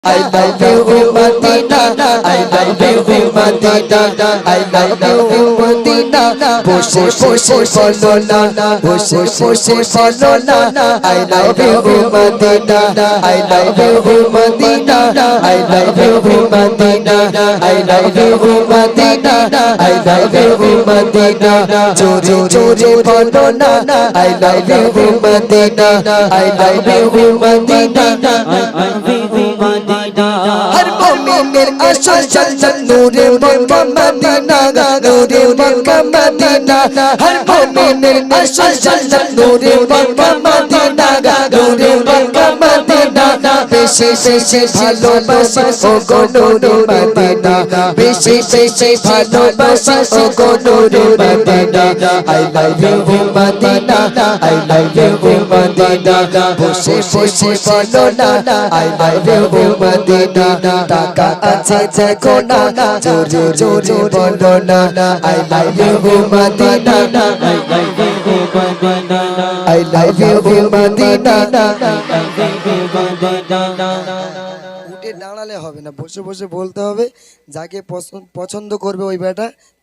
I love you Madina, I love you Madina, I love you Madina. Boshe boshe follow na, boshe boshe follow na. I love you Madina, I love you Madina, I love you Madina, I love you Madina, I love you Madina. Chori chori follow na, I love you Madina, I love you Madina. हर मोमिन असल चल नूरे Mecca Medina नूरे Mecca Medina हर मोमिन असल चल नूरे Mecca Medina नूरे Mecca Medina बेशे बेशे ভালোবাসি ও গো নূরে মদিনা বেশি বেশি ভালোবাসি ও গো নূরে Medina I love you Medina I love you Medina বসে বসে বলো না I love you মদিনা টাকা আছে দেখো না জোরে জোরে বলো না I love you Medina I love you Medina I love you Medina উঠে দাঁড়ালে হবে না বসে বসে বলতে হবে যাকে পছন্দ করবে ওই বেটা